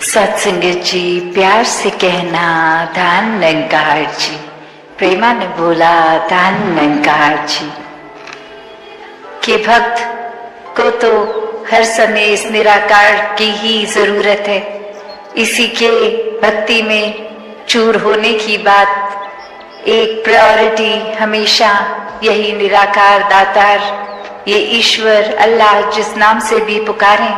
सत्संगत जी, प्यार से कहना धन निरंकार जी। प्रेमा ने बोला धन निरंकार जी। कि भक्त को तो हर समय इस निराकार की ही जरूरत है। इसी के भक्ति में चूर होने की बात, एक प्रायोरिटी हमेशा यही निराकार दातार, ये ईश्वर अल्लाह जिस नाम से भी पुकारें,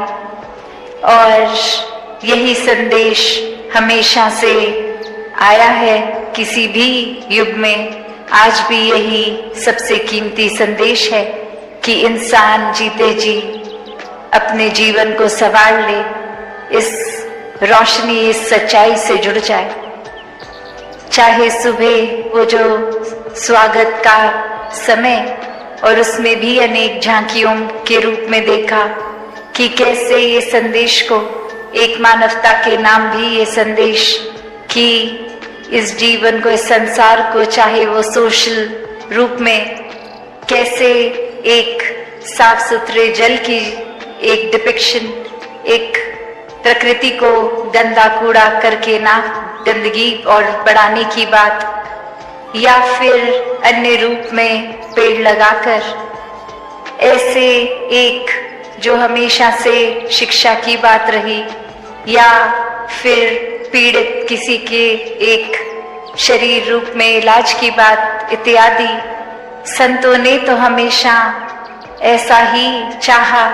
और यही संदेश हमेशा से आया है किसी भी युग में। आज भी यही सबसे कीमती संदेश है कि इंसान जीते जी अपने जीवन को संवार ले, इस रोशनी इस सच्चाई से जुड़ जाए। चाहे सुबह वो जो स्वागत का समय, और उसमें भी अनेक झांकियों के रूप में देखा कि कैसे ये संदेश को, एक मानवता के नाम भी ये संदेश कि इस जीवन को, इस संसार को, चाहे वो सोशल रूप में, कैसे एक साफ सुथरे जल की एक डिपिक्शन, एक प्रकृति को गंदा कूड़ा करके ना गंदगी और बढ़ाने की बात, या फिर अन्य रूप में पेड़ लगाकर, ऐसे एक जो हमेशा से शिक्षा की बात रही, या फिर पीड़ित किसी के एक शरीर रूप में इलाज की बात इत्यादि। संतों ने तो हमेशा ऐसा ही चाहा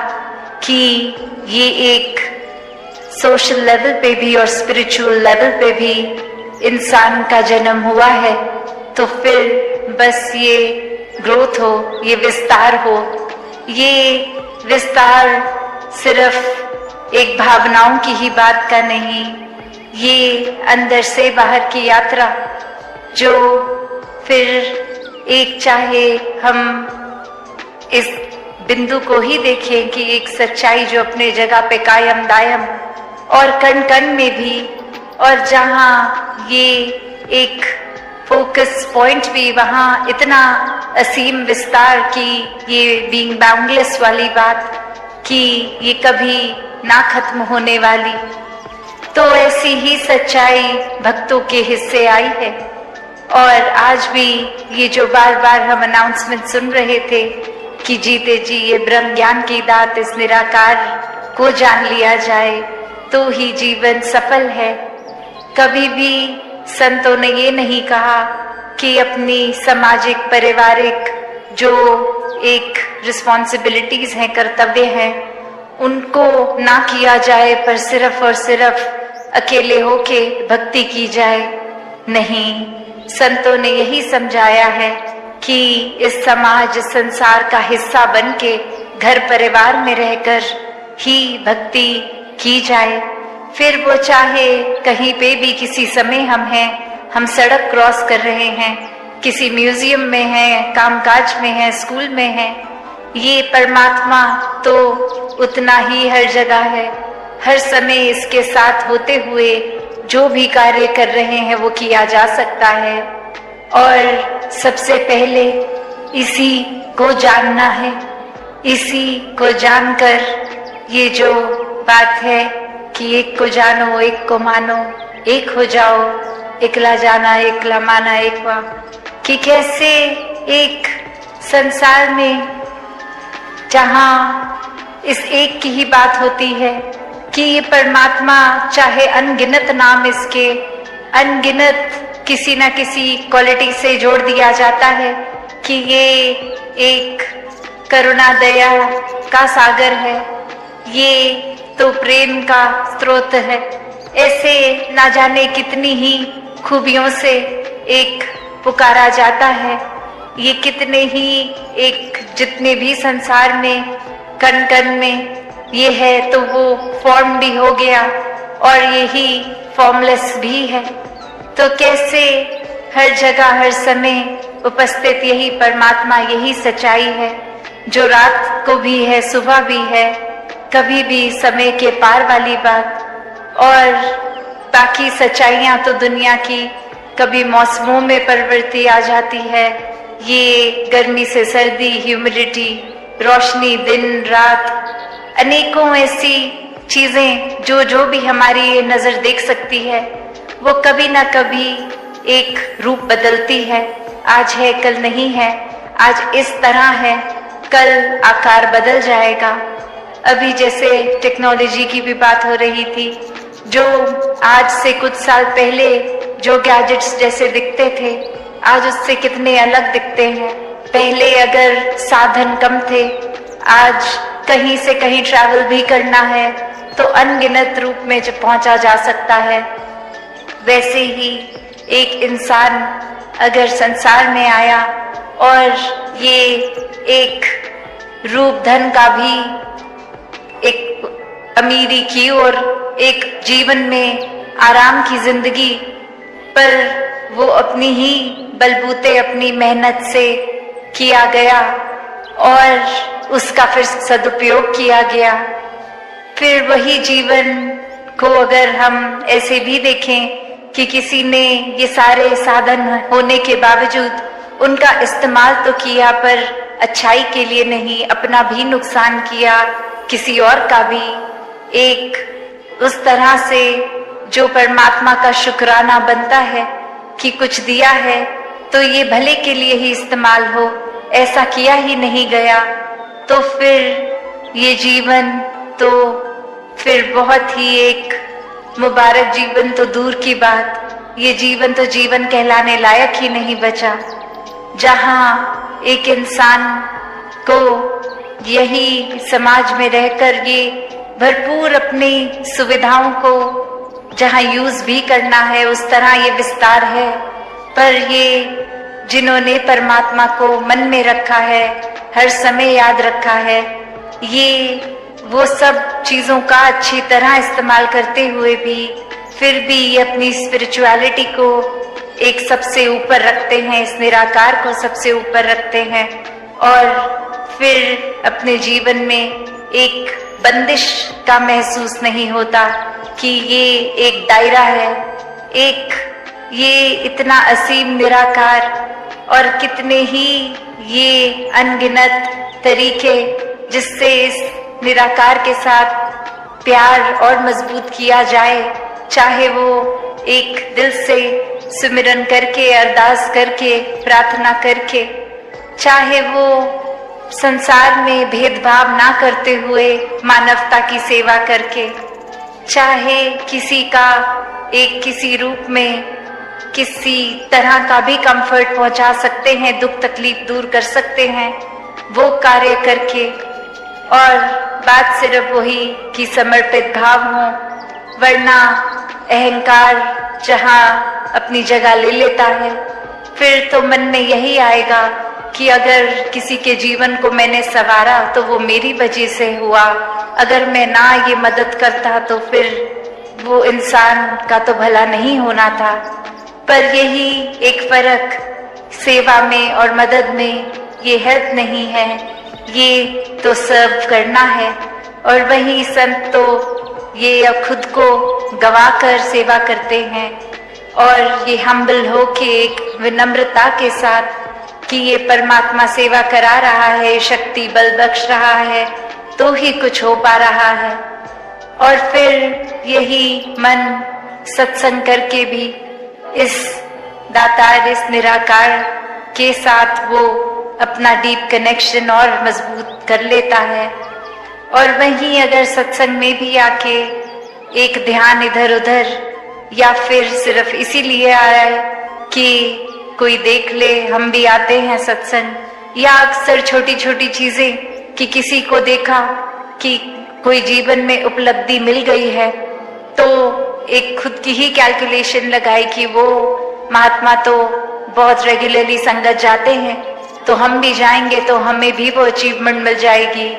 कि ये एक सोशल लेवल पे भी और स्पिरिचुअल लेवल पे भी इंसान का जन्म हुआ है, तो फिर बस ये ग्रोथ हो, ये विस्तार हो। ये विस्तार सिर्फ एक भावनाओं की ही बात का नहीं, ये अंदर से बाहर की यात्रा, जो फिर एक, चाहे हम इस बिंदु को ही देखें कि एक सच्चाई जो अपने जगह पे कायम दायम और कण कण में भी, और जहाँ ये एक फोकस पॉइंट भी, वहाँ इतना असीम विस्तार की ये बीइंग बाउंडलेस वाली बात कि ये कभी ना खत्म होने वाली। तो ऐसी ही सच्चाई भक्तों के हिस्से आई है। और आज भी ये जो बार बार हम अनाउंसमेंट सुन रहे थे कि जीते जी ये ब्रह्म ज्ञान की दात, इस निराकार को जान लिया जाए तो ही जीवन सफल है। कभी भी संतों ने ये नहीं कहा कि अपनी सामाजिक पारिवारिक जो एक रिस्पॉन्सिबिलिटीज हैं, कर्तव्य हैं, उनको ना किया जाए, पर सिर्फ और सिर्फ अकेले होके भक्ति की जाए। नहीं, संतों ने यही समझाया है कि इस समाज, संसार का हिस्सा बन के घर परिवार में रहकर ही भक्ति की जाए। फिर वो चाहे कहीं पे भी किसी समय हम हैं, हम सड़क क्रॉस कर रहे हैं, किसी म्यूजियम में हैं, कामकाज में हैं, स्कूल में हैं, ये परमात्मा तो उतना ही हर जगह है। हर समय इसके साथ होते हुए जो भी कार्य कर रहे हैं वो किया जा सकता है। और सबसे पहले इसी को जानना है। इसी को जानकर ये जो बात है कि एक को जानो, एक को मानो, एक हो जाओ, एकला जाना एकला माना एक वा, कि कैसे एक संसार में जहाँ इस एक की ही बात होती है कि ये परमात्मा, चाहे अनगिनत नाम इसके, अनगिनत किसी न किसी क्वालिटी से जोड़ दिया जाता है कि ये एक करुणा दया का सागर है, ये तो प्रेम का स्रोत है। ऐसे ना जाने कितनी ही खूबियों से एक पुकारा जाता है। ये कितने ही एक, जितने भी संसार में कण कण में ये है, तो वो फॉर्म भी हो गया और यही फॉर्मलेस भी है। तो कैसे हर जगह हर समय उपस्थित यही परमात्मा, यही सच्चाई है जो रात को भी है, सुबह भी है, कभी भी समय के पार वाली बात। और बाकी सच्चाइयाँ तो दुनिया की कभी मौसमों में परिवर्तन आ जाती है, ये गर्मी से सर्दी, ह्यूमिडिटी, रोशनी, दिन रात, अनेकों ऐसी चीजें जो जो भी हमारी ये नजर देख सकती है वो कभी ना कभी एक रूप बदलती है। आज है कल नहीं है, आज इस तरह है कल आकार बदल जाएगा। अभी जैसे टेक्नोलॉजी की भी बात हो रही थी, जो आज से कुछ साल पहले जो गैजेट्स जैसे दिखते थे आज उससे कितने अलग दिखते हैं। पहले अगर साधन कम थे, आज कहीं से कहीं ट्रैवल भी करना है तो अनगिनत रूप में जब पहुंचा जा सकता है। वैसे ही एक इंसान अगर संसार में आया और ये एक रूप धन का भी एक अमीरी की और एक जीवन में आराम की जिंदगी, पर वो अपनी ही बलबूते अपनी मेहनत से किया गया और उसका फिर सदुपयोग किया गया। फिर वही जीवन को अगर हम ऐसे भी देखें कि किसी ने ये सारे साधन होने के बावजूद उनका इस्तेमाल तो किया पर अच्छाई के लिए नहीं, अपना भी नुकसान किया, किसी और का भी, एक उस तरह से जो परमात्मा का शुक्राना बनता है कि कुछ दिया है तो ये भले के लिए ही इस्तेमाल हो, ऐसा किया ही नहीं गया, तो फिर ये जीवन तो फिर बहुत ही एक मुबारक जीवन तो दूर की बात, ये जीवन तो जीवन कहलाने लायक ही नहीं बचा, जहाँ एक इंसान को यही समाज में रहकर ये भरपूर अपनी सुविधाओं को जहाँ यूज भी करना है उस तरह ये विस्तार है। पर ये जिन्होंने परमात्मा को मन में रखा है, हर समय याद रखा है, ये वो सब चीजों का अच्छी तरह इस्तेमाल करते हुए भी फिर भी ये अपनी स्पिरिचुअलिटी को एक सबसे ऊपर रखते हैं, इस निराकार को सबसे ऊपर रखते हैं और फिर अपने जीवन में एक बंदिश का महसूस नहीं होता कि ये एक दायरा है, एक ये इतना असीम निराकार और कितने ही ये अनगिनत तरीके जिससे इस निराकार के साथ प्यार और मजबूत किया जाए, चाहे वो एक दिल से सुमिरन करके, अरदास करके, प्रार्थना करके, चाहे वो संसार में भेदभाव ना करते हुए मानवता की सेवा करके, चाहे किसी का एक किसी रूप में किसी तरह का भी कंफर्ट पहुंचा सकते हैं, दुख तकलीफ दूर कर सकते हैं, वो कार्य करके, और बात सिर्फ वही कि समर्पित भाव हो, वरना अहंकार जहाँ अपनी जगह ले लेता है फिर तो मन में यही आएगा कि अगर किसी के जीवन को मैंने संवारा तो वो मेरी वजह से हुआ, अगर मैं ना ये मदद करता तो फिर वो इंसान का तो भला नहीं होना था। पर यही एक फर्क सेवा में और मदद में, ये हेल्प नहीं है, ये तो सर्व करना है। और वही संत तो ये खुद को गवाकर सेवा करते हैं और ये हम्बल हो के एक विनम्रता के साथ कि ये परमात्मा सेवा करा रहा है, शक्ति बल बख्श रहा है तो ही कुछ हो पा रहा है। और फिर यही मन सत्संग करके भी इस दातार, इस निराकार के साथ वो अपना डीप कनेक्शन और मजबूत कर लेता है। और वहीं अगर सत्संग में भी आके एक ध्यान इधर उधर, या फिर सिर्फ इसीलिए आ रहा है कि कोई देख ले हम भी आते हैं सत्संग, या अक्सर छोटी छोटी चीजें कि किसी को देखा कि कोई जीवन में उपलब्धि मिल गई है तो एक खुद की ही कैलकुलेशन लगाई कि वो महात्मा तो बहुत रेगुलरली संगत जाते हैं तो हम भी जाएंगे तो हमें भी वो अचीवमेंट मिल जाएगी,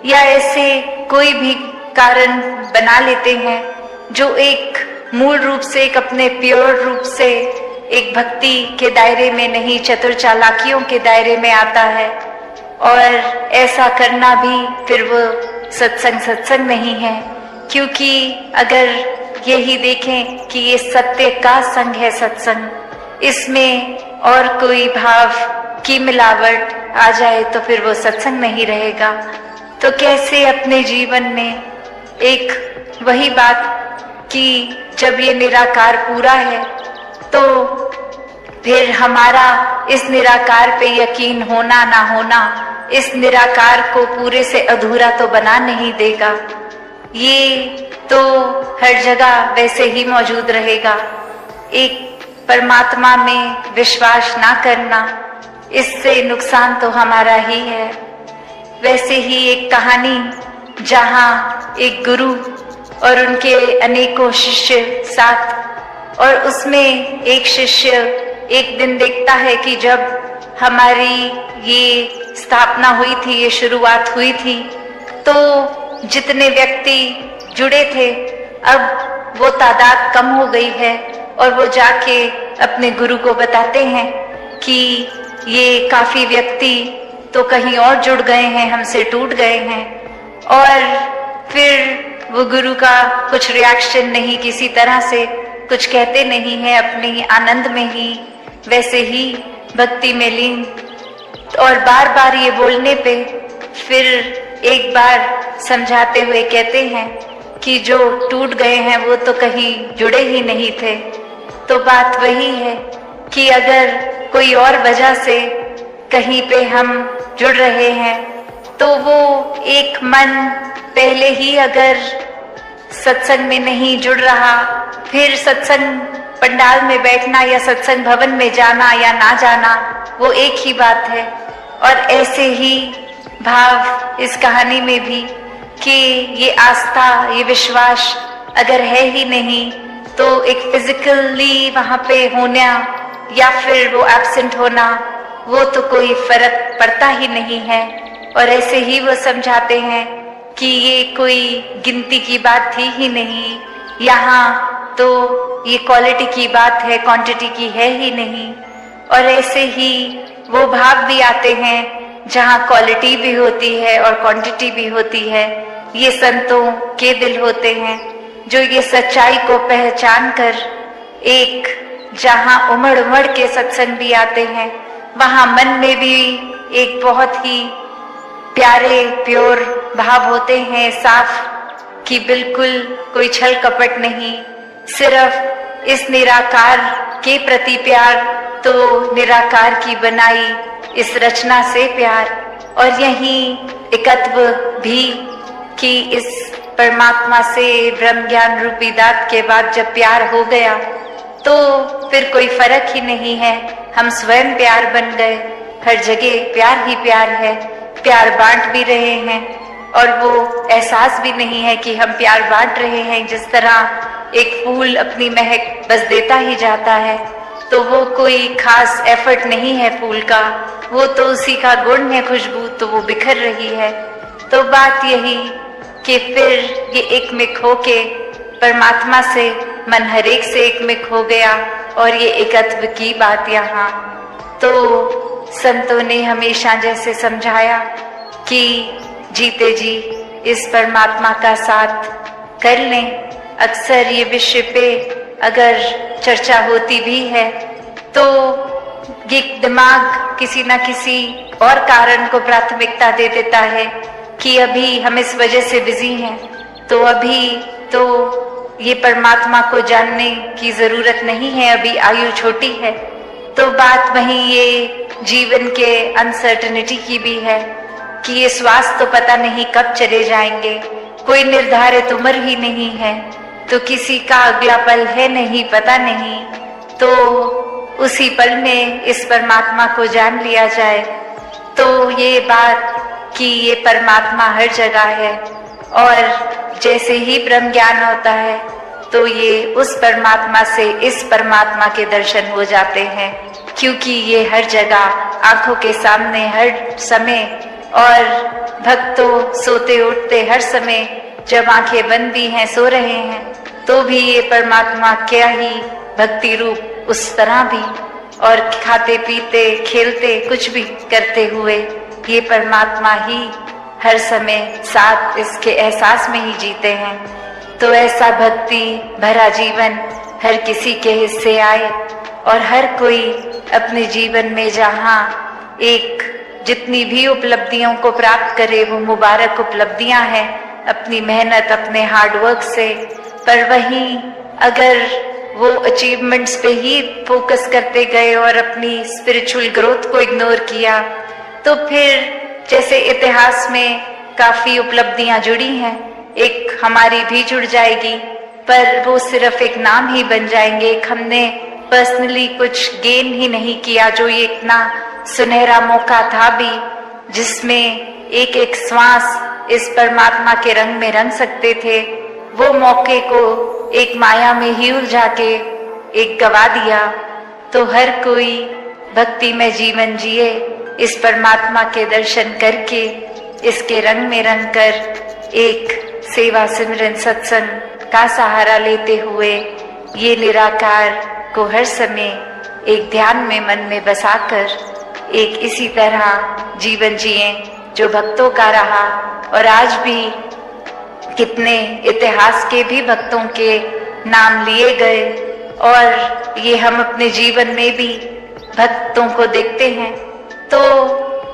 या ऐसे कोई भी कारण बना लेते हैं जो एक मूल रूप से एक अपने प्योर रूप से एक भक्ति के दायरे में नहीं, चतुर चालाकियों के दायरे में आता है। और ऐसा करना भी फिर वो सत्संग नहीं है, क्योंकि अगर यही देखें कि ये सत्य का संग है सत्संग, इसमें और कोई भाव की मिलावट आ जाए तो फिर वो सत्संग नहीं रहेगा। तो कैसे अपने जीवन में एक वही बात कि जब ये निराकार पूरा है तो फिर हमारा इस निराकार पे यकीन होना ना होना इस निराकार को पूरे से अधूरा तो बना नहीं देगा। ये तो हर जगह वैसे ही मौजूद रहेगा। एक परमात्मा में विश्वास ना करना, इससे नुकसान तो हमारा ही है। वैसे ही एक कहानी जहाँ एक गुरु और उनके अनेकों शिष्य साथ, और उसमें एक शिष्य एक दिन देखता है कि जब हमारी ये स्थापना हुई थी, ये शुरुआत हुई थी, तो जितने व्यक्ति जुड़े थे अब वो तादाद कम हो गई है, और वो जाके अपने गुरु को बताते हैं कि ये काफी व्यक्ति तो कहीं और जुड़ गए हैं, हमसे टूट गए हैं। और फिर वो गुरु का कुछ रिएक्शन नहीं, किसी तरह से कुछ कहते नहीं है, अपने आनंद में ही वैसे ही भक्ति में लीन। और बार बार ये बोलने पे फिर एक बार समझाते हुए कहते हैं कि जो टूट गए हैं वो तो कहीं जुड़े ही नहीं थे। तो बात वही है कि अगर कोई और वजह से कहीं पे हम जुड़ रहे हैं तो वो एक मन पहले ही अगर सत्संग में नहीं जुड़ रहा, फिर सत्संग पंडाल में बैठना या सत्संग भवन में जाना या ना जाना वो एक ही बात है। और ऐसे ही भाव इस कहानी में भी कि ये आस्था, ये विश्वास अगर है ही नहीं तो एक फिजिकली वहां पे होना या फिर वो एब्सेंट होना वो तो कोई फर्क पड़ता ही नहीं है। और ऐसे ही वो समझाते हैं कि ये कोई गिनती की बात थी ही नहीं, यहाँ तो ये क्वालिटी की बात है, क्वांटिटी की है ही नहीं। और ऐसे ही वो भाव भी आते हैं जहाँ क्वालिटी भी होती है और क्वांटिटी भी होती है। ये संतों के दिल होते हैं जो ये सच्चाई को पहचान कर एक जहाँ उमड़ उमड़ के सत्संग भी आते हैं, वहाँ मन में भी एक बहुत ही प्यारे प्योर भाव होते हैं, साफ, कि बिल्कुल कोई छल कपट नहीं, सिर्फ इस निराकार के प्रति प्यार, तो निराकार की बनाई इस रचना से प्यार। और यही एकत्व भी कि इस परमात्मा से ब्रह्म ज्ञान रूपी दात के बाद जब प्यार हो गया तो फिर कोई फर्क ही नहीं है, हम स्वयं प्यार बन गए। हर जगह प्यार ही प्यार है, प्यार बांट भी रहे हैं और वो एहसास भी नहीं है कि हम प्यार बांट रहे हैं। जिस तरह एक फूल अपनी महक बस देता ही जाता है, तो वो कोई खास एफर्ट नहीं है फूल का, वो तो उसी का गुण है, खुशबू तो वो बिखर रही है। तो बात यही कि फिर ये एकमिक होके परमात्मा से मन हरेक से एकमिक हो गया। और ये एकत्व की बात यहाँ तो संतों ने हमेशा जैसे समझाया कि जीते जी इस परमात्मा का साथ कर लें। अक्सर ये विषय पे अगर चर्चा होती भी है तो ये दिमाग किसी न किसी और कारण को प्राथमिकता दे देता है कि अभी हम इस वजह से बिजी हैं, तो अभी तो ये परमात्मा को जानने की जरूरत नहीं है, अभी आयु छोटी है। तो बात वहीं ये जीवन के अनसर्टेनिटी की भी है कि ये श्वास तो पता नहीं कब चले जाएंगे, कोई निर्धारित उम्र ही नहीं है, तो किसी का अगला पल है नहीं, पता नहीं। तो उसी पल में इस परमात्मा को जान लिया जाए तो ये बात कि ये परमात्मा हर जगह है। और जैसे ही ब्रह्म ज्ञान होता है तो ये उस परमात्मा से इस परमात्मा के दर्शन हो जाते हैं, क्योंकि ये हर जगह आंखों के सामने हर समय। और भक्तों सोते उठते हर समय जब आंखें बंद भी हैं, सो रहे हैं, तो भी ये परमात्मा क्या ही भक्ति रूप उस तरह भी, और खाते पीते खेलते कुछ भी करते हुए ये परमात्मा ही हर समय साथ इसके एहसास में ही जीते हैं। तो ऐसा भक्ति भरा जीवन हर किसी के हिस्से आए और हर कोई अपने जीवन में जहाँ एक जितनी भी उपलब्धियों को प्राप्त करे वो मुबारक उपलब्धियां हैं, अपनी मेहनत, अपने हार्डवर्क से। पर वहीं अगर वो अचीवमेंट्स पे ही फोकस करते गए और अपनी स्पिरिचुअल ग्रोथ को इग्नोर किया, तो फिर जैसे इतिहास में काफी उपलब्धियां जुड़ी हैं, एक हमारी भी जुड़ जाएगी, पर वो सिर्फ एक नाम ही बन जाएंगे। एक हमने पर्सनली कुछ गेन ही नहीं किया, जो ये इतना सुनहरा मौका था भी, जिसमें एक एक श्वास इस परमात्मा के रंग में रंग सकते थे, वो मौके को एक माया में ही उलझा के एक गवा दिया। तो हर कोई भक्ति में जीवन जिए, इस परमात्मा के दर्शन करके, इसके रंग में रंग कर, एक सेवा सिमरन सत्संग का सहारा लेते हुए ये निराकार को हर समय एक ध्यान में मन में बसाकर एक इसी तरह जीवन जिए जो भक्तों का रहा। और आज भी कितने इतिहास के भी भक्तों के नाम लिए गए, और ये हम अपने जीवन में भी भक्तों को देखते हैं। तो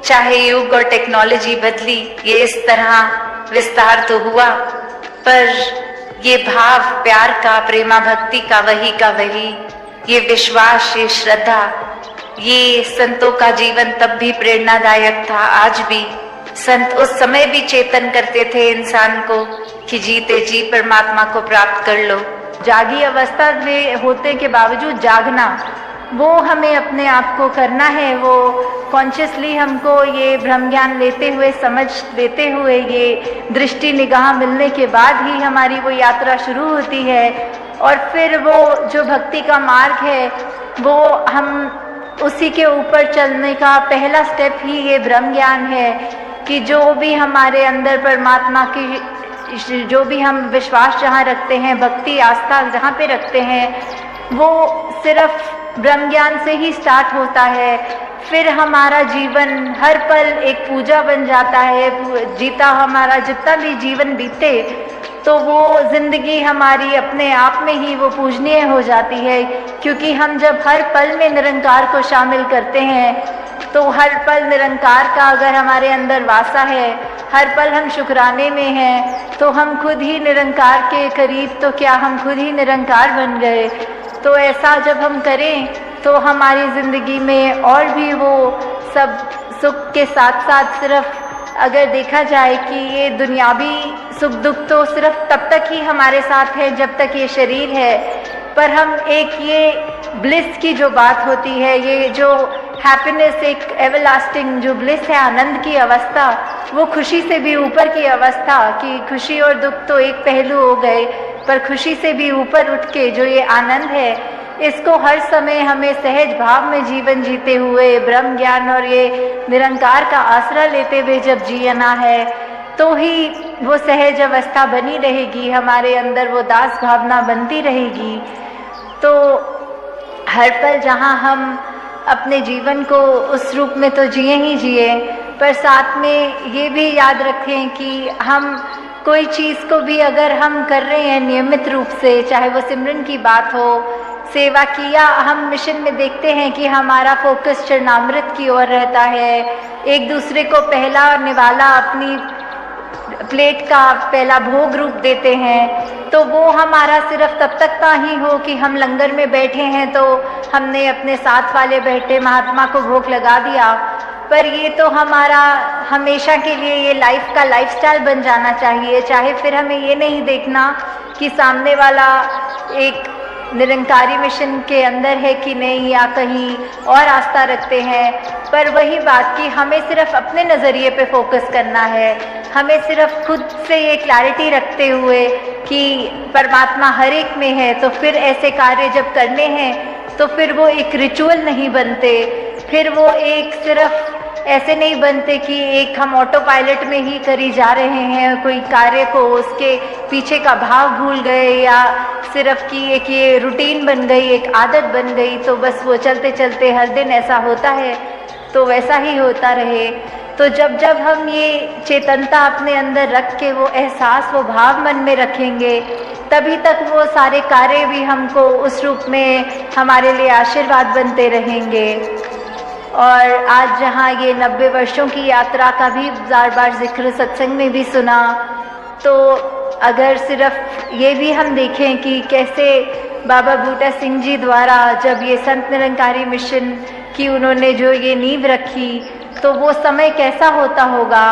चाहे युग और टेक्नोलॉजी बदली, ये इस तरह विस्तार तो हुआ, पर ये भाव प्यार का, प्रेमा भक्ति का वही, ये विश्वास, ये श्रद्धा, ये संतों का जीवन तब भी प्रेरणादायक था। आज भी संत उस समय भी चेतन करते थे इंसान को कि जीते जी परमात्मा को प्राप्त कर लो। जागी अवस्था में होते के बावजूद जागना, वो हमें अपने आप को करना है। वो कॉन्शियसली हमको ये ब्रह्म ज्ञान लेते हुए, समझ लेते हुए, ये दृष्टि निगाह मिलने के बाद ही हमारी वो यात्रा शुरू होती है। और फिर वो जो भक्ति का मार्ग है, वो हम उसी के ऊपर चलने का पहला स्टेप ही ये ब्रह्म ज्ञान है कि जो भी हमारे अंदर परमात्मा की, जो भी हम विश्वास जहाँ रखते हैं, भक्ति आस्था जहाँ पे रखते हैं, वो सिर्फ ब्रह्म ज्ञान से ही स्टार्ट होता है। फिर हमारा जीवन हर पल एक पूजा बन जाता है। जीता हमारा जितना भी जीवन बीते, तो वो जिंदगी हमारी अपने आप में ही वो पूजनीय हो जाती है, क्योंकि हम जब हर पल में निरंकार को शामिल करते हैं, तो हर पल निरंकार का अगर हमारे अंदर वासा है, हर पल हम शुक्राने में हैं, तो हम खुद ही निरंकार के करीब, तो क्या हम खुद ही निरंकार बन गए। तो ऐसा जब हम करें, तो हमारी ज़िंदगी में और भी वो सब सुख के साथ साथ, सिर्फ अगर देखा जाए कि ये दुनियावी सुख दुख तो सिर्फ तब तक ही हमारे साथ है जब तक ये शरीर है, पर हम एक ये ब्लिस की जो बात होती है, ये जो हैप्पीनेस, एक एवरलास्टिंग जो ब्लिस है, आनंद की अवस्था, वो खुशी से भी ऊपर की अवस्था, कि खुशी और दुख तो एक पहलू हो गए, पर खुशी से भी ऊपर उठ के जो ये आनंद है, इसको हर समय हमें सहज भाव में जीवन जीते हुए ब्रह्म ज्ञान और ये निरंकार का आसरा लेते हुए जब जीना है, तो ही वो सहज अवस्था बनी रहेगी, हमारे अंदर वो दास भावना बनती रहेगी। तो हर पल जहाँ हम अपने जीवन को उस रूप में तो जिए ही जिए, पर साथ में ये भी याद रखें कि हम कोई चीज़ को भी अगर हम कर रहे हैं नियमित रूप से, चाहे वो सिमरन की बात हो, सेवा की, या हम मिशन में देखते हैं कि हमारा फोकस चरणामृत की ओर रहता है, एक दूसरे को पहला निवाला अपनी प्लेट का पहला भोग रूप देते हैं, तो वो हमारा सिर्फ तब तक का ही हो कि हम लंगर में बैठे हैं तो हमने अपने साथ वाले बैठे महात्मा को भोग लगा दिया, पर ये तो हमारा हमेशा के लिए ये लाइफ का लाइफस्टाइल बन जाना चाहिए। चाहे फिर हमें ये नहीं देखना कि सामने वाला एक निरंकारी मिशन के अंदर है कि नहीं, या कहीं और आस्था रखते हैं, पर वही बात कि हमें सिर्फ अपने नज़रिए पे फोकस करना है। हमें सिर्फ खुद से ये क्लैरिटी रखते हुए कि परमात्मा हर एक में है, तो फिर ऐसे कार्य जब करने हैं तो फिर वो एक रिचुअल नहीं बनते, फिर वो एक सिर्फ ऐसे नहीं बनते कि एक हम ऑटो पायलट में ही करी जा रहे हैं कोई कार्य को, उसके पीछे का भाव भूल गए, या सिर्फ कि एक ये रूटीन बन गई, एक आदत बन गई, तो बस वो चलते चलते हर दिन ऐसा होता है, तो वैसा ही होता रहे। तो जब जब हम ये चेतनता अपने अंदर रख के वो एहसास, वो भाव मन में रखेंगे, तभी तक वो सारे कार्य भी हमको उस रूप में हमारे लिए आशीर्वाद बनते रहेंगे। और आज जहाँ ये 90 वर्षों की यात्रा का भी बार बार जिक्र सत्संग में भी सुना, तो अगर सिर्फ ये भी हम देखें कि कैसे बाबा बूटा सिंह जी द्वारा जब ये संत निरंकारी मिशन की उन्होंने जो ये नींव रखी, तो वो समय कैसा होता होगा,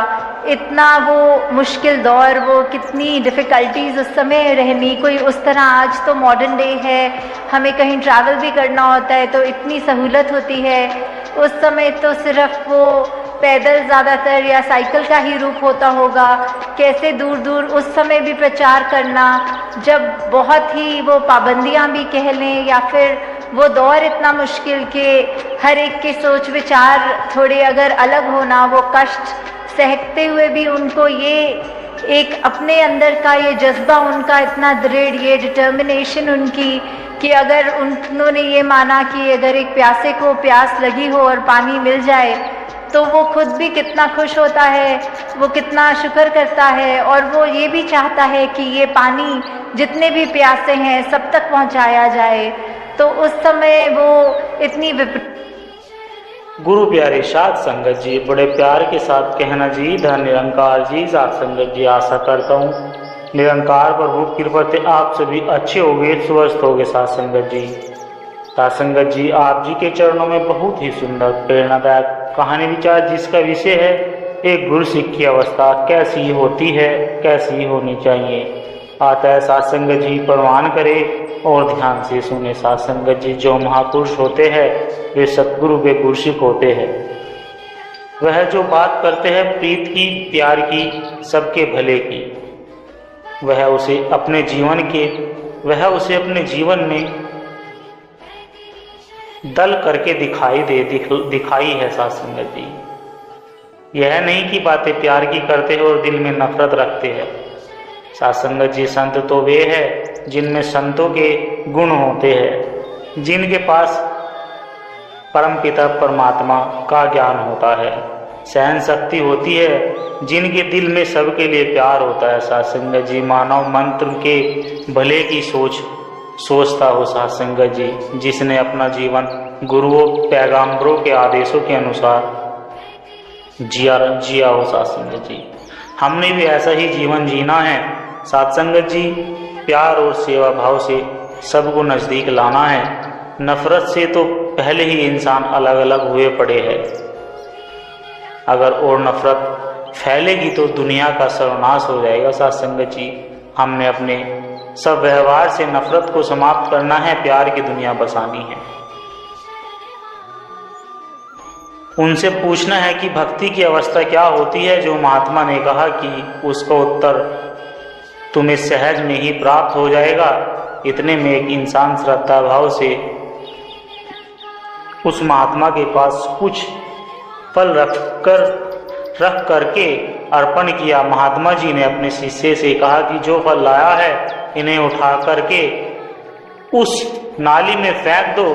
इतना वो मुश्किल दौर, वो कितनी डिफ़िकल्टीज़ उस समय रहनी। कोई उस तरह, आज तो मॉडर्न डे है, हमें कहीं ट्रैवल भी करना होता है तो इतनी सहूलत होती है। उस समय तो सिर्फ वो पैदल ज़्यादातर या साइकिल का ही रूप होता होगा। कैसे दूर दूर उस समय भी प्रचार करना, जब बहुत ही वो पाबंदियां भी कह लें, या फिर वो दौर इतना मुश्किल कि हर एक के सोच विचार थोड़े अगर अलग होना, वो कष्ट सहते हुए भी उनको ये एक अपने अंदर का ये जज्बा उनका इतना दृढ़, ये डिटर्मिनेशन उनकी, कि अगर उन्होंने ये माना कि अगर एक प्यासे को प्यास लगी हो और पानी मिल जाए तो वो खुद भी कितना खुश होता है, वो कितना शुक्र करता है, और वो ये भी चाहता है कि ये पानी जितने भी प्यासे हैं सब तक पहुंचाया जाए। तो उस समय वो इतनी गुरु प्यारे साध संगत जी, बड़े प्यार के साथ कहना जी, धन निरंकार जी। साध संगत जी, आशा करता हूँ निरंकार प्रभु कृपा से आप सभी अच्छे होंगे, स्वस्थ होंगे। साध संगत जी, साध संगत जी, आप जी के चरणों में बहुत ही सुंदर प्रेरणादायक कहानी विचार, जिसका विषय है एक गुरु सिख की अवस्था कैसी होती है, कैसी होनी चाहिए, आता है। साध संगत जी प्रमाण करे और ध्यान से सुने। साध संगत जी, जो महापुरुष होते हैं वे सतगुरु के गुरसिख होते हैं। वह जो बात करते हैं प्रीत की, प्यार की, सबके भले की, वह उसे अपने जीवन में दल करके दिखाई है। साध संगत जी, यह नहीं कि बातें प्यार की करते हैं और दिल में नफरत रखते हैं। साध संगत जी, संत तो वे हैं जिनमें संतों के गुण होते हैं, जिनके पास परमपिता परमात्मा का ज्ञान होता है, सहन शक्ति होती है, जिनके दिल में सबके लिए प्यार होता है। साध संगत जी, मानव मंत्र के भले की सोचता हो। साध संगत जी, जिसने अपना जीवन गुरुओं पैगंबरों के आदेशों के अनुसार जिया हो। साध संगत जी, हमने भी ऐसा ही जीवन जीना है। साध संगत जी, प्यार और सेवा भाव से सबको नज़दीक लाना है। नफरत से तो पहले ही इंसान अलग अलग हुए पड़े हैं। अगर और नफरत फैलेगी तो दुनिया का सर्वनाश हो जाएगा। साध संगत जी, हमने अपने सब व्यवहार से नफरत को समाप्त करना है, प्यार की दुनिया बसानी है। उनसे पूछना है कि भक्ति की अवस्था क्या होती है, जो महात्मा ने कहा कि उसका उत्तर तुम्हें सहज में ही प्राप्त हो जाएगा। इतने में एक इंसान श्रद्धा भाव से उस महात्मा के पास कुछ फल रख करके अर्पण किया। महात्मा जी ने अपने शिष्य से कहा कि जो फल लाया है इन्हें उठा करके उस नाली में फेंक दो।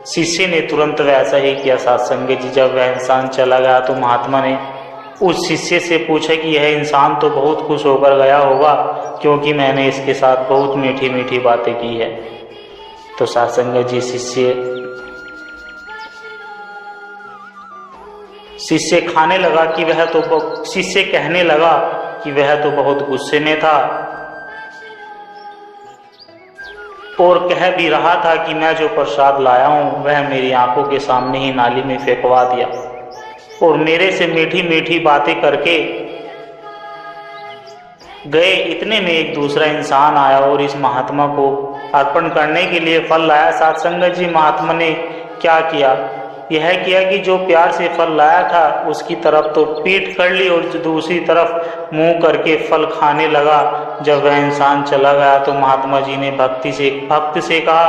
शिष्य ने तुरंत वैसा ही किया। साध संगत जी, जब वह इंसान चला गया तो महात्मा ने उस शिष्य से पूछा कि यह इंसान तो बहुत खुश होकर गया होगा, क्योंकि मैंने इसके साथ बहुत मीठी मीठी बातें की है। तो साध संगत जी, शिष्य कहने लगा कि वह तो बहुत गुस्से में था और कह भी रहा था कि मैं जो प्रसाद लाया हूं वह मेरी आंखों के सामने ही नाली में फेंकवा दिया और मेरे से मीठी मीठी बातें करके गए। इतने में एक दूसरा इंसान आया और इस महात्मा को अर्पण करने के लिए फल लाया। साध संगत जी, महात्मा ने क्या किया? यह किया कि जो प्यार से फल लाया था उसकी तरफ तो पीठ कर ली और दूसरी तरफ मुंह करके फल खाने लगा। जब वह इंसान चला गया तो महात्मा जी ने भक्त से कहा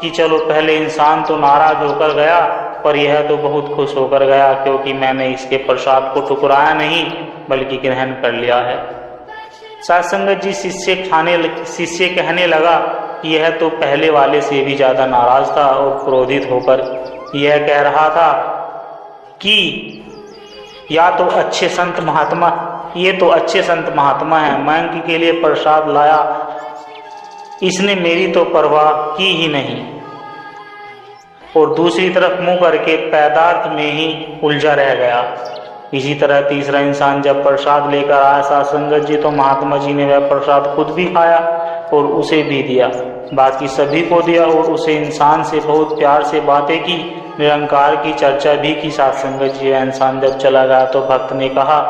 कि चलो, पहले इंसान तो नाराज होकर गया पर यह तो बहुत खुश होकर गया, क्योंकि मैंने इसके प्रसाद को ठुकराया नहीं बल्कि ग्रहण कर लिया है। साध संगत जी, शिष्य कहने लगा कि यह तो पहले वाले से भी ज्यादा नाराज था और क्रोधित होकर यह कह रहा था कि ये तो अच्छे संत महात्मा हैं, मैं इनके लिए प्रसाद लाया, इसने मेरी तो परवाह की ही नहीं। और दूसरी तरफ मुंह करके पदार्थ में ही उलझा रह गया। इसी तरह तीसरा इंसान जब प्रसाद लेकर आया साथ संगत जी, तो महात्मा जी ने वह प्रसाद खुद भी खाया और उसे भी दिया, बाकी सभी को दिया और उसे इंसान से बहुत प्यार से बातें की, निरंकार की चर्चा भी की साथ संगत जी। वह इंसान जब चला गया तो भक्त ने कहा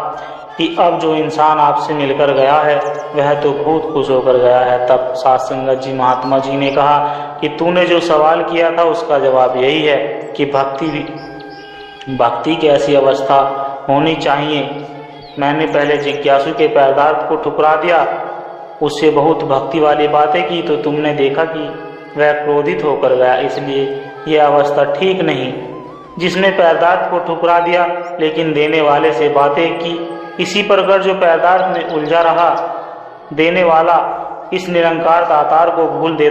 कि अब जो इंसान आपसे मिलकर गया है वह तो बहुत खुश होकर गया है। तब साथ संगत जी महात्मा जी ने कहा कि तूने जो सवाल किया था उसका जवाब यही है कि भक्ति की ऐसी अवस्था होनी चाहिए। मैंने पहले जिज्ञासु के पैदार्थ को ठुकरा दिया, उससे बहुत भक्ति वाली बातें की, तो तुमने देखा कि वह क्रोधित होकर गया, इसलिए यह अवस्था ठीक नहीं। जिसने पैदार्थ को ठुकरा दिया लेकिन देने वाले से बातें की, इसी प्रकार जो पैदार्थ में उलझा रहा, देने वाला इस निरंकार दातार को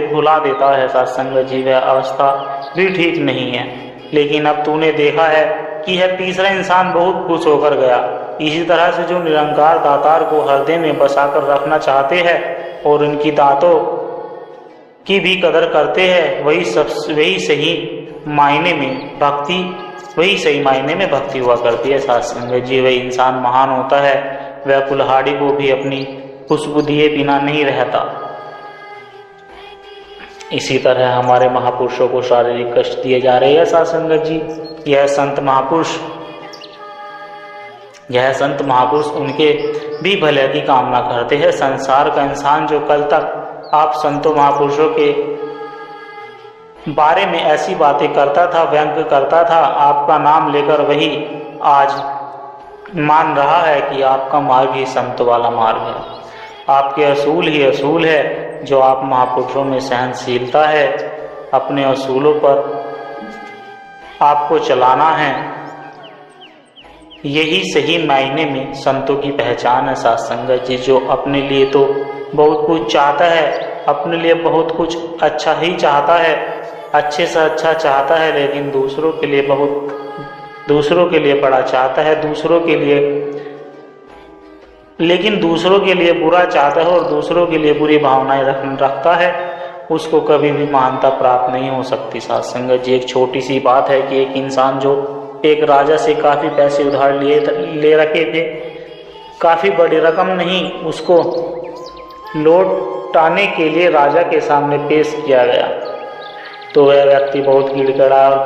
भुला देता है साथ संगत जी, वह अवस्था भी ठीक नहीं है। लेकिन अब तूने देखा है कि यह तीसरा इंसान बहुत खुश होकर गया। इसी तरह से जो निरंकार दातार को हृदय में बसाकर रखना चाहते हैं और उनकी दातों की भी कदर करते हैं, वही सही मायने में भक्ति हुआ करती है साथ संगत जी। वही इंसान महान होता है, वह कुल्हाड़ी को भी अपनी खुशबू दिए बिना नहीं रहता। इसी तरह हमारे महापुरुषों को शारीरिक कष्ट दिए जा रहे हैं साथ संगत जी। यह संत महापुरुष उनके भी भले की कामना करते हैं। संसार का इंसान जो कल तक आप संतों महापुरुषों के बारे में ऐसी बातें करता था, व्यंग करता था, आपका नाम लेकर वही आज मान रहा है कि आपका मार्ग ही संत वाला मार्ग है। आपके असूल ही असूल है। जो आप महापुरुषों में सहनशीलता है, अपने असूलों पर आपको चलाना है, यही सही मायने में संतों की पहचान है साथ संगत जी। जो अपने लिए तो बहुत कुछ चाहता है, अपने लिए बहुत कुछ अच्छा ही चाहता है, अच्छे से अच्छा चाहता है, लेकिन दूसरों के लिए बड़ा चाहता है, दूसरों के लिए बुरा चाहता है और दूसरों के लिए बुरी भावनाएं रखता है, उसको कभी भी महानता प्राप्त नहीं हो सकती साथ संगत जी। एक छोटी सी बात है कि एक इंसान जो एक राजा से काफ़ी पैसे उधार ले रखे थे, काफ़ी बड़ी रकम नहीं, उसको लौटाने के लिए राजा के सामने पेश किया गया, तो वह व्यक्ति बहुत गिड़गिड़ा और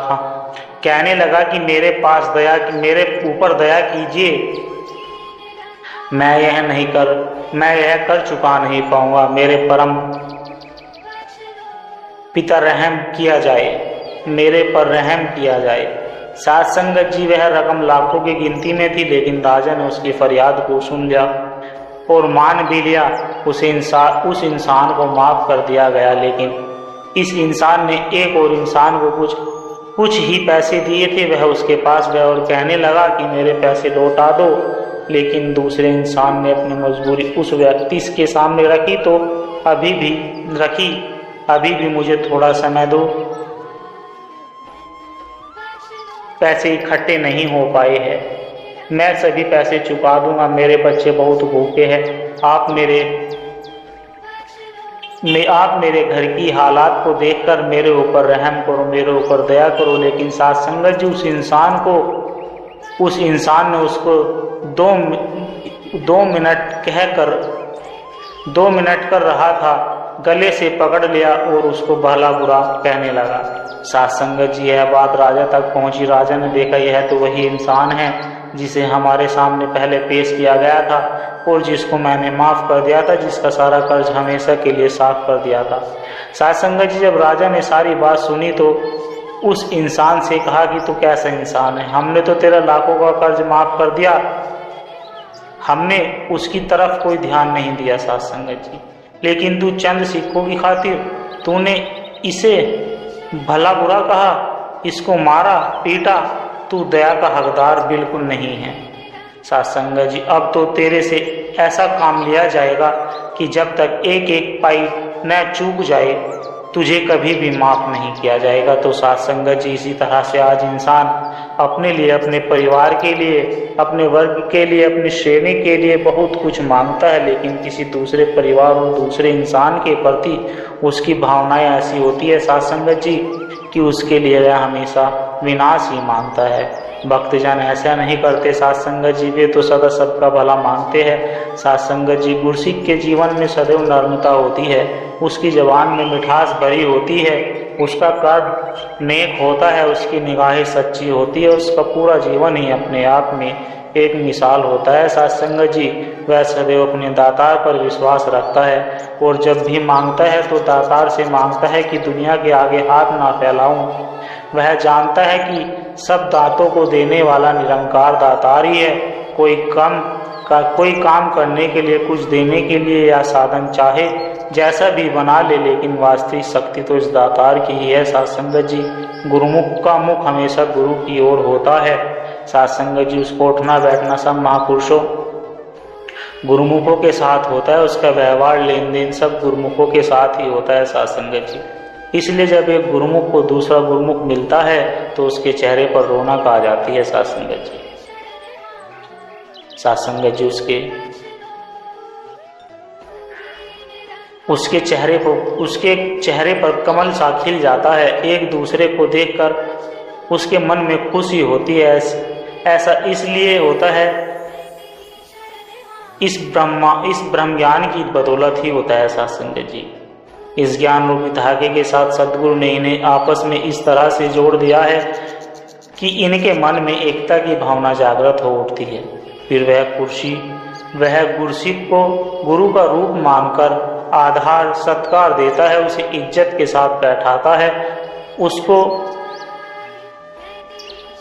कहने लगा कि मेरे ऊपर दया कीजिए, मैं यह कर चुका नहीं पाऊंगा, मेरे परम पिता मेरे पर रहम किया जाए। साथ संगत जी वह रकम लाखों की गिनती में थी, लेकिन राजा ने उसकी फरियाद को सुन लिया और मान भी लिया। उस इंसान को माफ कर दिया गया, लेकिन इस इंसान ने एक और इंसान को कुछ ही पैसे दिए थे। वह उसके पास गया और कहने लगा कि मेरे पैसे लौटा दो, लेकिन दूसरे इंसान ने अपनी मजबूरी उस व्यक्ति के सामने रखी, तो अभी भी मुझे थोड़ा समय दो, पैसे इकट्ठे नहीं हो पाए हैं, मैं सभी पैसे चुका दूंगा, मेरे बच्चे बहुत भूखे हैं, आप मेरे घर की हालात को देखकर मेरे ऊपर रहम करो, मेरे ऊपर दया करो। लेकिन साथ संगत जी उस इंसान ने उसको 2 मिनट कर रहा था, गले से पकड़ लिया और उसको भला बुरा कहने लगा। साथ संगत जी यह बात राजा तक पहुंची। राजा ने देखा यह तो वही इंसान है जिसे हमारे सामने पहले पेश किया गया था और जिसको मैंने माफ कर दिया था, जिसका सारा कर्ज हमेशा के लिए साफ कर दिया था। साथ संगत जी जब राजा ने सारी बात सुनी तो उस इंसान से कहा कि तू कैसा इंसान है, हमने तो तेरा लाखों का कर्ज माफ कर दिया, हमने उसकी तरफ कोई ध्यान नहीं दिया साथ संगत जी, लेकिन तू चंद सिक्कों की खातिर तूने इसे भला बुरा कहा, इसको मारा पीटा, तू दया का हकदार बिल्कुल नहीं है। साथ संगत जी अब तो तेरे से ऐसा काम लिया जाएगा कि जब तक एक पाई न चूक जाए तुझे कभी भी माफ नहीं किया जाएगा। तो साथ संगत जी, इसी तरह से आज इंसान अपने लिए, अपने परिवार के लिए, अपने वर्ग के लिए, अपनी श्रेणी के लिए बहुत कुछ मांगता है, लेकिन किसी दूसरे परिवार और दूसरे इंसान के प्रति उसकी भावनाएं ऐसी होती है साथ संगत जी कि उसके लिए वह हमेशा विनाश ही मांगता है। भक्तजन ऐसा नहीं करते साथ संगत जी, वे तो सदा सबका भला मांगते हैं। साथ संगत जी, गुरसिक के जीवन में सदैव नर्मता होती है, उसकी जबान में मिठास भरी होती है, उसका कर्म नेक होता है, उसकी निगाहें सच्ची होती है, उसका पूरा जीवन ही अपने आप में एक मिसाल होता है। साथ संगत जी, वह सदैव अपने दातार पर विश्वास रखता है और जब भी मांगता है तो दातार से मांगता है कि दुनिया के आगे हाथ ना फैलाऊं। वह जानता है कि सब दातों को देने वाला निरंकार दातार ही है। कोई काम करने के लिए, कुछ देने के लिए या साधन चाहे जैसा भी बना ले, लेकिन वास्तविक शक्ति तो इस दातार की ही है। साथ संगत जी, गुरुमुख का मुख हमेशा गुरु की ओर होता है। साथ संगत जी, उसको उठना बैठना सब महापुरुषों गुरुमुखों के साथ होता है, उसका व्यवहार लेन देन सब गुरुमुखों के साथ ही होता है। साथ संगत जी, इसलिए जब एक गुरुमुख को दूसरा गुरुमुख मिलता है तो उसके चेहरे पर रौनक आ जाती है। साथ संगत जी, साथ संगत जी, उसके चेहरे पर कमल सा खिल जाता है। एक दूसरे को देखकर उसके मन में खुशी होती है। ऐसा इसलिए होता है, इस ब्रह्म ज्ञान की बदौलत ही होता है। साथ संगत जी, इस ज्ञान रूपी धागे के साथ सद्गुरु ने इन्हें आपस में इस तरह से जोड़ दिया है कि इनके मन में एकता की भावना जागृत हो उठती है। फिर वह गुरसिक को गुरु का रूप मानकर आधार सत्कार देता है, उसे इज्जत के साथ बैठाता है,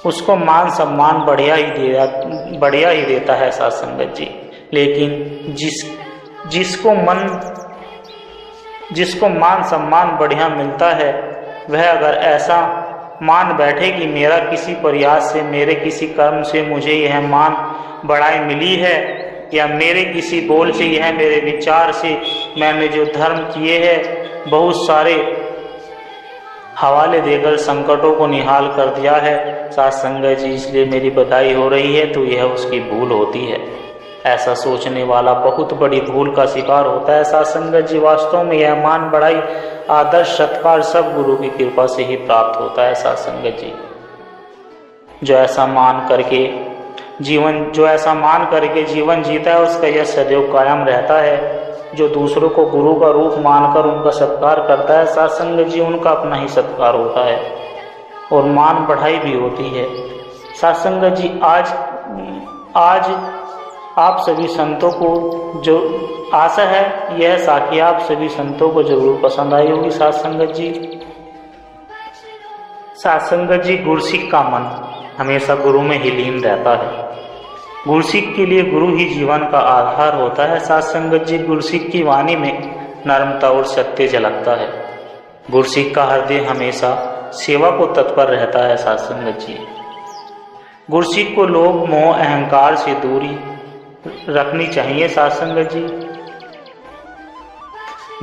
उसको मान सम्मान बढ़िया ही देता है। साथ संगत जी, लेकिन जिसको मान सम्मान बढ़िया मिलता है, वह अगर ऐसा मान बैठे कि मेरा किसी प्रयास से, मेरे किसी कर्म से मुझे यह मान बढ़ाई मिली है, या मेरे किसी बोल से, यह मेरे विचार से मैंने जो धर्म किए हैं, बहुत सारे हवाले देकर संकटों को निहाल कर दिया है साथ संगत जी, इसलिए मेरी बधाई हो रही है, तो यह उसकी भूल होती है। ऐसा सोचने वाला बहुत बड़ी भूल का शिकार होता है। साथ संगत जी, वास्तव में यह मान बढ़ाई, आदर्श सत्कार सब गुरु की कृपा से ही प्राप्त होता है। साथ संगत जी, जो ऐसा मान करके जीवन जीता है, उसका यह सदैव कायम रहता है। जो दूसरों को गुरु का रूप मानकर उनका सत्कार करता है, साथ संगत जी, उनका अपना ही सत्कार होता है और मान बढ़ाई भी होती है। साथ संगत जी, आज आप सभी संतों को, जो आशा है यह साखी आप सभी संतों को जरूर पसंद आई होगी। साथ संगत जी, गुरसिक का मन हमेशा गुरु में ही लीन रहता है। गुरसिक के लिए गुरु ही जीवन का आधार होता है। साथ संगत जी, गुरसिक की वाणी में नर्मता और सत्य झलकता है। गुरसिक का हृदय हमेशा सेवा को तत्पर रहता है। साथ संगत जी, गुरसिक को लोभ मोह अहंकार से दूरी रखनी चाहिए। साथ संगत जी,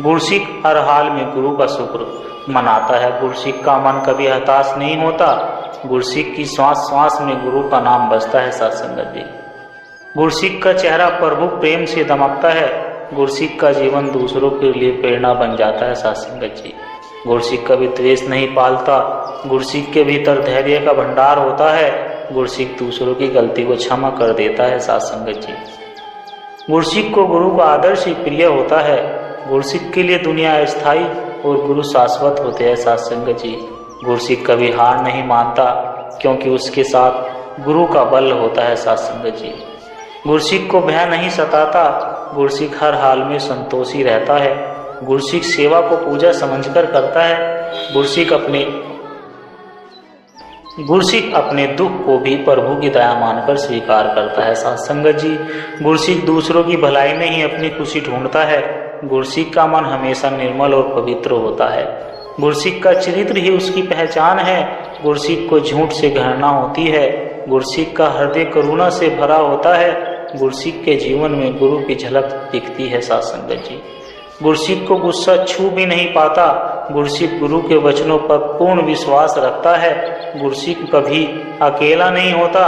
गुरसिक हर हाल में गुरु का शुक्र मनाता है। गुरसिक का मन कभी हताश नहीं होता। गुरसिक की श्वास श्वास में गुरु का नाम बजता है। साथ संगत जी, गुरसिक का चेहरा प्रभु प्रेम से दमकता है। गुरसिक का जीवन दूसरों के लिए प्रेरणा बन जाता है। साथ संगत जी, गुरसिक कभी द्वेष नहीं पालता। गुरसिक के भीतर धैर्य का भंडार होता है। गुरसिक दूसरों की गलती को क्षमा कर देता है। साथ संगत जी, गुरसिक को गुरु का आदर्श ही प्रिय होता है। गुरसिक के लिए दुनिया अस्थायी और गुरु शाश्वत होते हैं। साथ संगत जी, गुरसिक कभी हार नहीं मानता, क्योंकि उसके साथ गुरु का बल होता है। साथ संगत जी, गुरसिक को भय नहीं सताता। गुरसिक हर हाल में संतोषी रहता है। गुरसिक सेवा को पूजा समझकर करता है। गुरसिक अपने दुख को भी प्रभु की दया मानकर स्वीकार करता है। साथ संगत जी, गुरसिक दूसरों की भलाई में ही अपनी खुशी ढूंढता है। गुरसिक का मन हमेशा निर्मल और पवित्र होता है। गुरसिक का चरित्र ही उसकी पहचान है। गुरसिक को झूठ से घृणा होती है। गुरसिक का हृदय करुणा से भरा होता है। गुरसिक के जीवन में गुरु की झलक दिखती है। साथ संगत जी, गुरसिक को गुस्सा छू भी नहीं पाता। गुरसिक गुरु के वचनों पर पूर्ण विश्वास रखता है। गुरसिक कभी अकेला नहीं होता,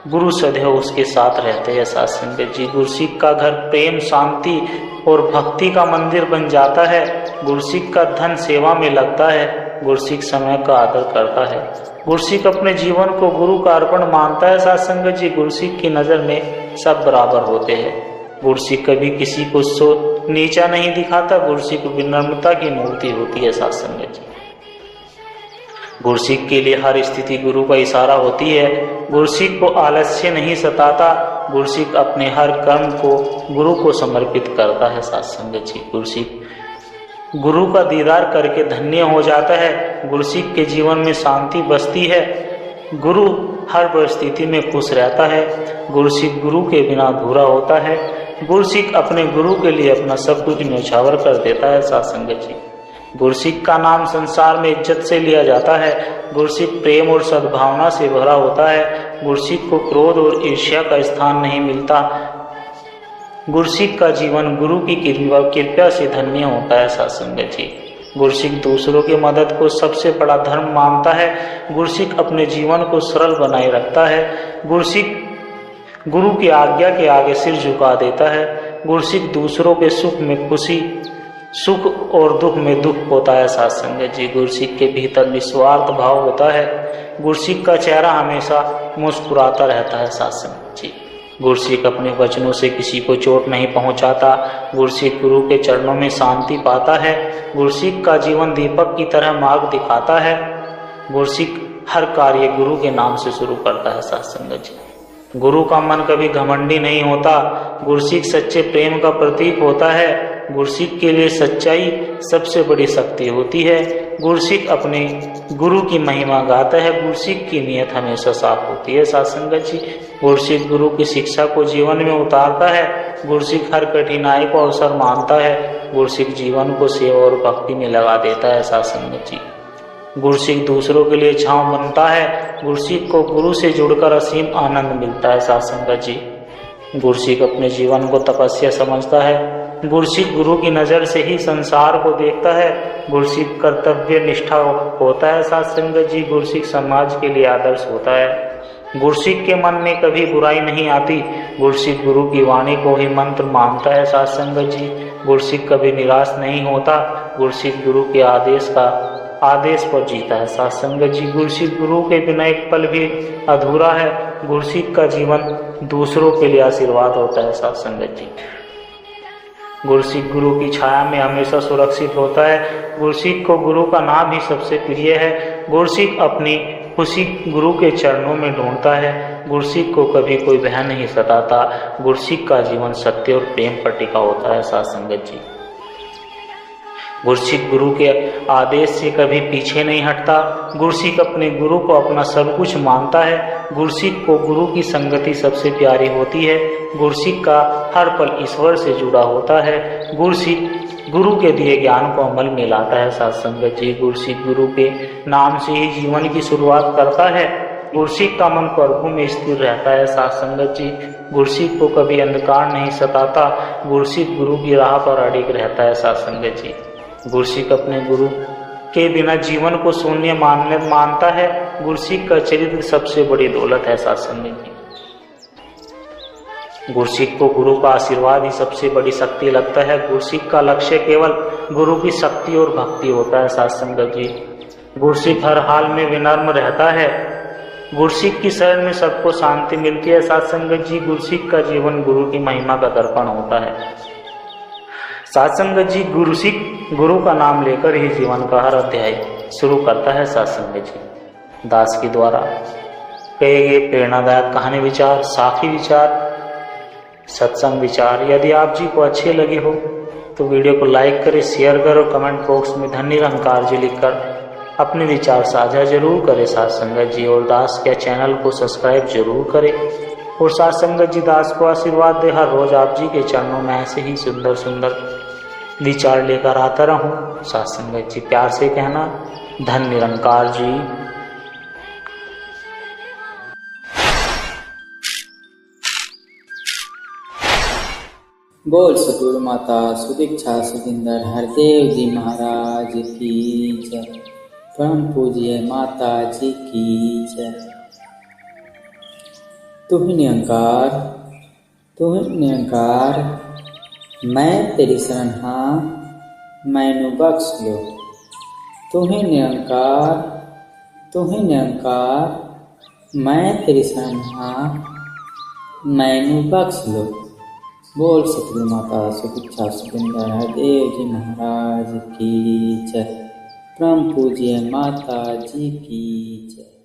गुरु सदैव उसके साथ रहते हैं। साथ संगत जी, गुरसिक का घर प्रेम, शांति और भक्ति का मंदिर बन जाता है। गुरसिक का धन सेवा में लगता है। गुरसिक समय का आदर करता है। गुरसिक अपने जीवन को गुरु का अर्पण मानता है। साथ संगत जी, गुरसिक की नज़र में सब बराबर होते हैं। गुरसिक कभी किसी को नीचा नहीं दिखाता। गुरसिक विनम्रता की मूर्ति होती है। साथ संगत जी, गुरसिक के लिए हर स्थिति गुरु का इशारा होती है। गुरसिक को आलस्य नहीं सताता। गुरसिक अपने हर कर्म को गुरु को समर्पित करता है। साथ संगत जी, गुरसिक गुरु का दीदार करके धन्य हो जाता है। गुरसिक के जीवन में शांति बसती है। गुरु हर परिस्थिति में खुश रहता है। गुरसिक गुरु के बिना अधूरा होता है। गुरसिक अपने गुरु के लिए अपना सब कुछ न्यौछावर कर देता है। साथ संगत जी, गुरसिक का नाम संसार में इज्जत से लिया जाता है। गुरसिक प्रेम और सद्भावना से भरा होता है। गुरसिक को क्रोध और ईर्ष्या का स्थान नहीं मिलता। गुरसिक का जीवन गुरु की कृपा से धन्य होता है। साथ संगत जी, गुरसिक दूसरों की मदद को सबसे बड़ा धर्म मानता है। गुरसिक अपने जीवन को सरल बनाए रखता है। गुरसिक गुरु की आज्ञा के आगे सिर झुका देता है। गुरसिक दूसरों के सुख और दुख में दुख होता है। साथ संगत जी, गुरसिक के भीतर निस्वार्थ भाव होता है। गुरसिक का चेहरा हमेशा मुस्कुराता रहता है। साथ संगत जी, गुरसिक अपने वचनों से किसी को चोट नहीं पहुंचाता। गुरसिक गुरु के चरणों में शांति पाता है। गुरसिक का जीवन दीपक की तरह मार्ग दिखाता है। गुरसिक हर कार्य गुरु के नाम से शुरू करता है। साथ संगत जी, गुरु का मन कभी घमंडी नहीं होता। गुरसिक सच्चे प्रेम का प्रतीक होता है। गुरसिक के लिए सच्चाई सबसे बड़ी शक्ति होती है। गुरसिक अपने गुरु की महिमा गाता है। गुरसिक की नीयत हमेशा साफ होती है। साथ संगत जी, गुरसिक गुरु की शिक्षा को जीवन में उतारता है। गुरसिक हर कठिनाई को अवसर मानता है। गुरसिक जीवन को सेवा और भक्ति में लगा देता है। साथ संगत जी, गुरसिक दूसरों के लिए छांव बनता है। गुरसिक को गुरु से जुड़कर असीम आनंद मिलता है। साथ संगत जी, गुरसिक अपने जीवन को तपस्या समझता है। गुरसिक गुरु की नज़र से ही संसार को देखता है। गुरसिक कर्तव्य निष्ठा होता है। साथ संगत जी, गुरसिक समाज के लिए आदर्श होता है। गुरसिक के मन में कभी बुराई नहीं आती। गुरसिक गुरु की वाणी को ही मंत्र मानता है। साथ संगत जी, गुरसिक कभी निराश नहीं होता। गुरसिक गुरु के आदेश पर जीता है। साथ संगत जी, गुरसिक गुरु के बिना एक पल भी अधूरा है। गुरसिक का जीवन दूसरों के लिए आशीर्वाद होता है। साथ संगत जी, गुरसिक गुरु की छाया में हमेशा सुरक्षित होता है। गुरसिक को गुरु का नाम ही सबसे प्रिय है। गुरसिक अपनी खुशी गुरु के चरणों में ढूंढता है। गुरसिक को कभी कोई भय नहीं सताता। गुरसिक का जीवन सत्य और प्रेम पर टिका होता है। साथ संगत जी, गुरसिक गुरु के आदेश से कभी पीछे नहीं हटता। गुरसिक अपने गुरु को अपना सब कुछ मानता है। गुरसिक को गुरु की संगति सबसे प्यारी होती है। गुरसिक का हर पल ईश्वर से जुड़ा होता है। गुरसिक गुरु के दिए ज्ञान को अमल में लाता है। साथ संगत जी, गुरसिक गुरु के नाम से ही जीवन की शुरुआत करता है। गुरसिक का मन प्रभु में स्थिर रहता है। साथ संगत जी, गुरसिक को कभी अंधकार नहीं सताता। गुरसिक गुरु की राह पर अडिग रहता है। साथ संगत जी, गुरसिक अपने गुरु के बिना जीवन को शून्य मानता है। गुरसिक का चरित्र सबसे बड़ी दौलत है। साथ संगत जी, गुरसिक को गुरु का आशीर्वाद ही सबसे बड़ी शक्ति लगता है। गुरसिक का लक्ष्य केवल गुरु की शक्ति और भक्ति होता है। साथ संगत जी, गुरसिक हर हाल में विनम्र रहता है। गुरसिक की शरण में सबको शांति मिलती है। साथ संगत जी, गुरसिक का जीवन गुरु की महिमा का दर्पण होता है। साथ संगत जी, गुरसिक गुरु का नाम लेकर ही जीवन का हर अध्याय शुरू करता है। साथ संगत जी, दास के द्वारा कहे गए प्रेरणादायक कहानी विचार, साखी विचार, सत्संग विचार यदि आप जी को अच्छे लगे हो तो वीडियो को लाइक करें, शेयर करें और कमेंट बॉक्स में धन निरंकार जी लिखकर अपने विचार साझा जरूर करें। साथ संगत जी, और दास के चैनल को सब्सक्राइब जरूर करें। और साथ संगत जी, दास को आशीर्वाद दे हर रोज आप जी के चरणों में ऐसे ही सुंदर सुंदर विचार लेकर आता रहूं। साथ संगत जी, प्यार से कहना धन निरंकार जी। बोल सतगुरु माता सुदीक्षा सुखिंदर हरदेव जी महाराज की जय। परम पूज्य माता जी की जय। तू ही निरंकार, तू ही निरंकार, मैं तेरी शरण हाँ, मैनू बख्श लो। तू ही निरंकार, तू ही निरंकार, मैं तेरी शरण हाँ, मैनू बख्श लो। बोल सतगुरु माता सुदीक्षा सुखिंदर हरदेव जी महाराज की जय। परम पूज्य माता जी की जय।